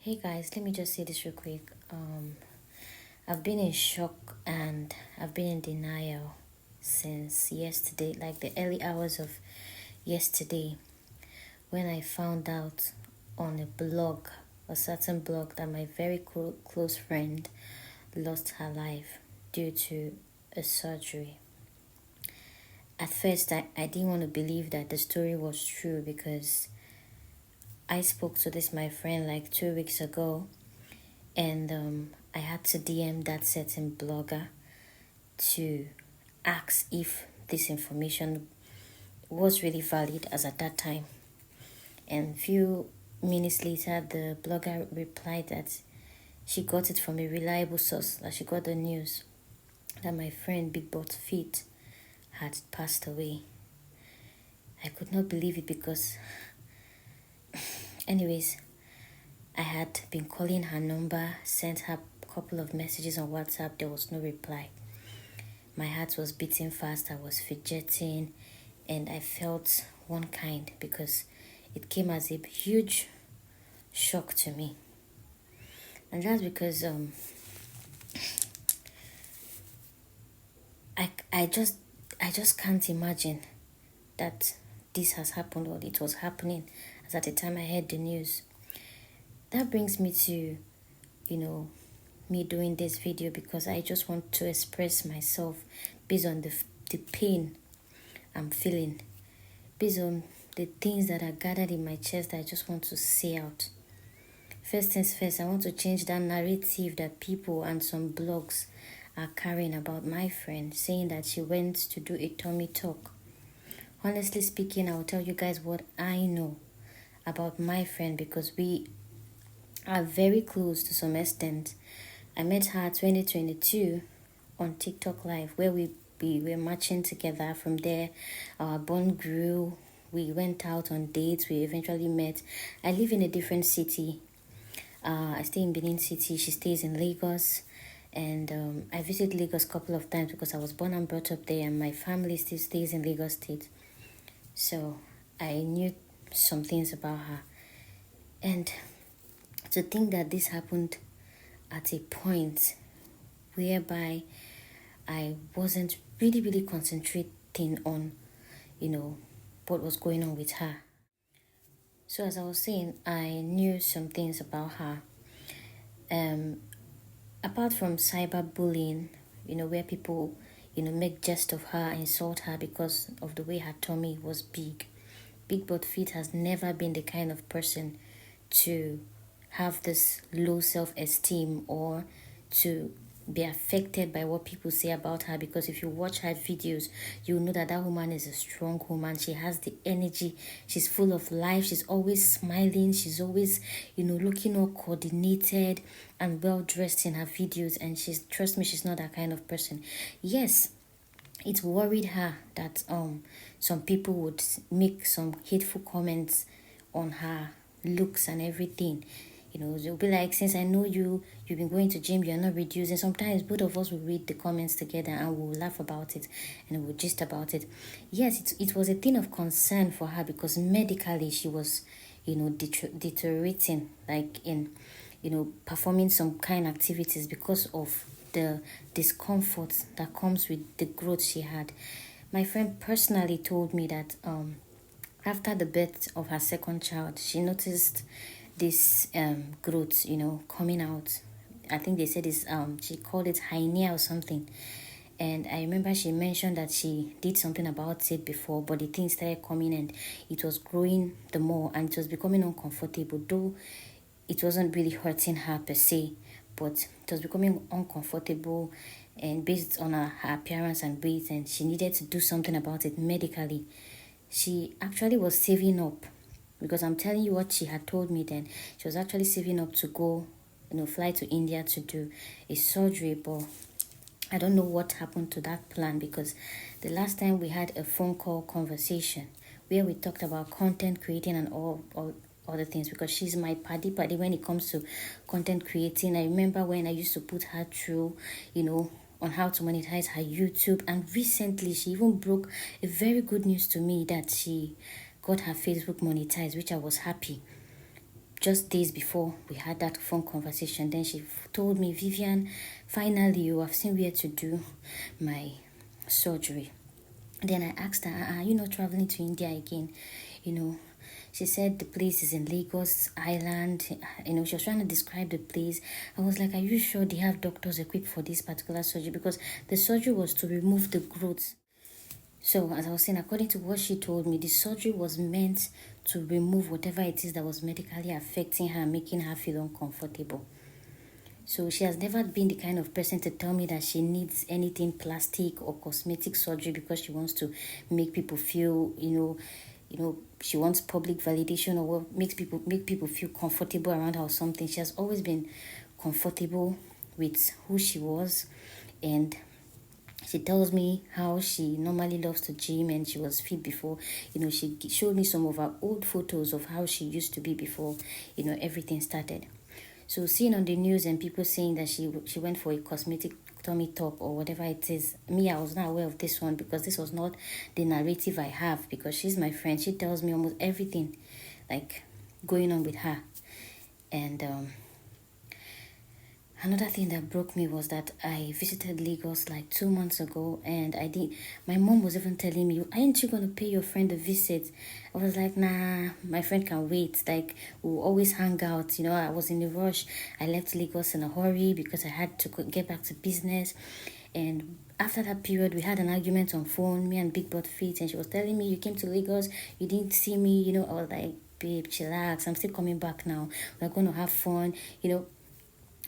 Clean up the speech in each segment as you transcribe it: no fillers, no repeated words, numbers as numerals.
Hey guys, let me just say this real quick. I've been in shock and I've been in denial since yesterday, like the early hours of yesterday, when I found out on a blog, a certain blog, that my very close friend lost her life due to a surgery. At first, I didn't want to believe that the story was true because I spoke to this my friend like 2 weeks ago, and I had to DM that certain blogger to ask if this information was really valid as at that time. And few minutes later, the blogger replied that she got it from a reliable source, that she got the news that my friend Big Butt Feet had passed away. I could not believe it because, anyways, I had been calling her number, sent her a couple of messages on WhatsApp, there was no reply. My heart was beating fast, I was fidgeting, and I felt one kind because it came as a huge shock to me. And that's because I just can't imagine that this has happened or it was happening as at the time I heard the news. That brings me to, me doing this video because I just want to express myself based on the pain I'm feeling, based on the things that are gathered in my chest that I just want to say out. First things first, I want to change that narrative that people and some blogs are carrying about my friend, saying that she went to do a tummy talk. Honestly speaking, I'll tell you guys what I know about my friend because we are very close to some extent. I met her 2022 on TikTok Live where we were matching together. From there, our bond grew. We went out on dates. We eventually met. I live in a different city. I stay in Benin City. She stays in Lagos. And I visit Lagos a couple of times because I was born and brought up there and my family still stays in Lagos State. So I knew some things about her. And to think that this happened at a point whereby I wasn't really concentrating on, what was going on with her. So as I was saying, I knew some things about her. Apart from cyberbullying, where people, make jest of her, insult her because of the way her tummy was big. Big Butt Feet has never been the kind of person to have this low self-esteem or to be affected by what people say about her, because if you watch her videos you know that woman is a strong woman. She has the energy, she's full of life, she's always smiling, she's always looking all coordinated and well dressed in her videos, and trust me, she's not that kind of person. Yes, it worried her that some people would make some hateful comments on her looks and everything. They'll be like, since I know you've been going to gym, you're not reducing. Sometimes both of us will read the comments together and we'll laugh about it and we'll gist about it. Yes, it was a thing of concern for her because medically she was, deteriorating, like in, performing some kind of activities because of the discomfort that comes with the growth she had. My friend personally told me that after the birth of her second child, she noticed this growth, coming out. I think they said this, she called it hernia or something. And I remember she mentioned that she did something about it before, but the thing started coming and it was growing the more and it was becoming uncomfortable, though it wasn't really hurting her per se, but it was becoming uncomfortable and based on her appearance and weight, and she needed to do something about it medically. She actually was saving up, because I'm telling you what she had told me then. She was actually saving up to go, fly to India to do a surgery, but I don't know what happened to that plan, because the last time we had a phone call conversation where we talked about content creating and all other things, because she's my paddy when it comes to content creating. I remember when I used to put her through, on how to monetize her YouTube, and recently she even broke a very good news to me that she got her Facebook monetized, which I was happy. just days before we had that phone conversation, then she told me, Vivian, finally you have seen where to do my surgery. Then I asked her, are you not traveling to India again? You know, she said the place is in Lagos Island. You know, she was trying to describe the place. I was like, are you sure they have doctors equipped for this particular surgery? Because the surgery was to remove the growth. So, as I was saying, according to what she told me, the surgery was meant to remove whatever it is that was medically affecting her, making her feel uncomfortable. So she has never been the kind of person to tell me that she needs anything plastic or cosmetic surgery because she wants to make people feel, she wants public validation or what make people feel comfortable around her or something. She has always been comfortable with who she was, and she tells me how she normally loves to gym and she was fit before. She showed me some of her old photos of how she used to be before, everything started. So seeing on the news and people saying that she went for a cosmetic tummy top or whatever it is, me, I was not aware of this one because this was not the narrative I have, because she's my friend. She tells me almost everything like going on with her. And another thing that broke me was that I visited Lagos like 2 months ago, and my mom was even telling me, aren't you going to pay your friend a visit? I was like, nah, my friend can wait. Like, we'll always hang out. I was in a rush. I left Lagos in a hurry because I had to get back to business. And after that period, we had an argument on phone, me and Big Butt Feet, and she was telling me, you came to Lagos, you didn't see me. I was like, babe, chillax, I'm still coming back now. We're going to have fun.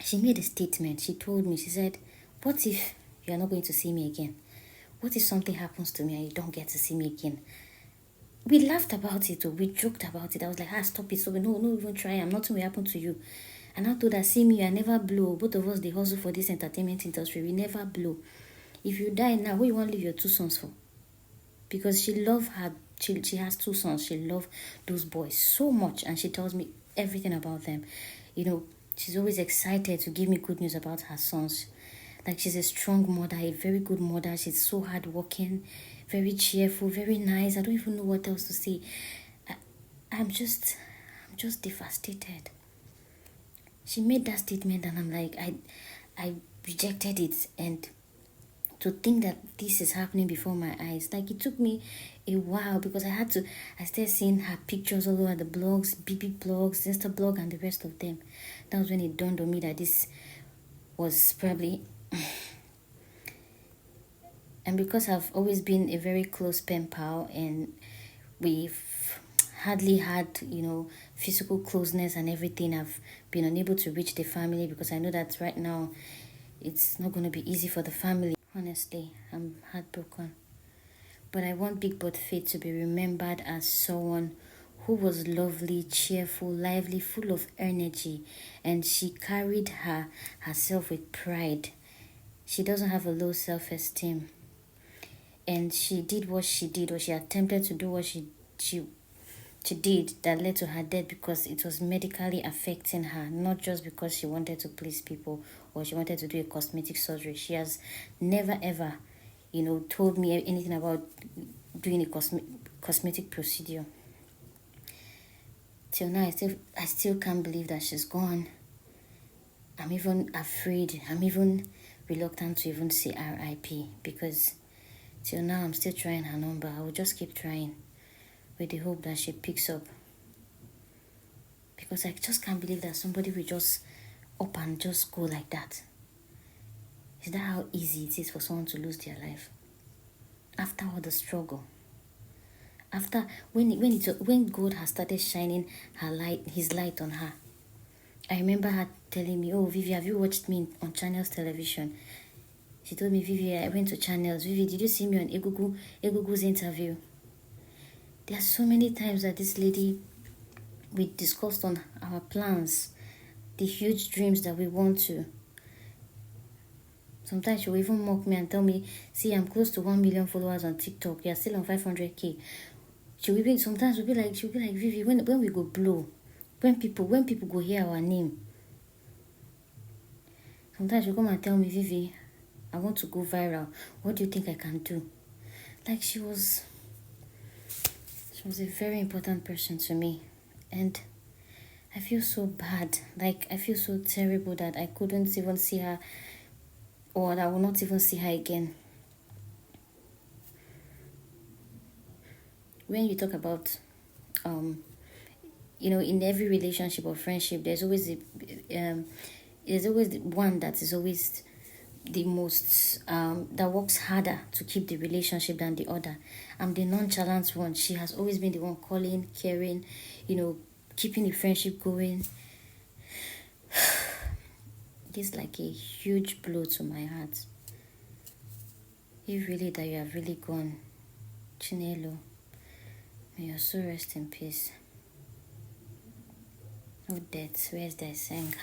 She made a statement. She told me, she said, what if you are not going to see me again? What if something happens to me and you don't get to see me again? We laughed about it, or we joked about it. I was like, stop it. So no, even try. Nothing will happen to you. And I told her, see me, I never blow. Both of us, they hustle for this entertainment industry. We never blow. If you die now, who you want to leave your 2 sons for? Because she has 2 sons. She loves those boys so much. And she tells me everything about them. She's always excited to give me good news about her sons. Like, she's a strong mother, a very good mother. She's so hardworking, very cheerful, very nice. I don't even know what else to say. I'm just devastated. She made that statement and I'm like, I rejected it. And to think that this is happening before my eyes, like, it took me a while because I started seeing her pictures all over the blogs, BB blogs, Insta blog, and the rest of them. That was when it dawned on me that this was probably and because I've always been a very close pen pal and we've hardly had physical closeness and everything, I've been unable to reach the family because I know that right now it's not going to be easy for the family. Honestly, I'm heartbroken. But I want Big Butt Faith to be remembered as someone who was lovely, cheerful, lively, full of energy, and she carried herself with pride. She doesn't have a low self-esteem. And she did what she did, or she attempted to do what she did, that led to her death because it was medically affecting her, not just because she wanted to please people or she wanted to do a cosmetic surgery. She has never ever, told me anything about doing a cosmetic procedure. Till now, I still can't believe that she's gone. I'm even afraid. I'm even reluctant to even say RIP because till now I'm still trying her number. I will just keep trying with the hope that she picks up. Because I just can't believe that somebody will just up and just go like that. Is that how easy it is for someone to lose their life? After all the struggle. After when God has started shining his light on her. I remember her telling me, oh, Vivi, have you watched me on Channels Television? She told me, Vivi, I went to Channels. Vivi, did you see me on Egugu's interview? There are so many times that this lady, we discussed on our plans, the huge dreams that we want to. Sometimes she will even mock me and tell me, see, I'm close to 1 million followers on TikTok. You're still on 500K. Sometimes she'll be like, Vivi, when we go blow, when people go hear our name. Sometimes she'll come and tell me, Vivi, I want to go viral. What do you think I can do? Like, she was a very important person to me. And I feel so bad. Like, I feel so terrible that I couldn't even see her, or that I will not even see her again. When you talk about, um, in every relationship or friendship, there's always the one that is always the most, that works harder to keep the relationship than the other. I'm the nonchalant one. She has always been the one calling, caring, you know, keeping the friendship going. It's like a huge blow to my heart. If really that you have really gone, Chinelo, may your soul rest in peace. Oh, death, where's the singer?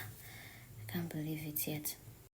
I can't believe it yet.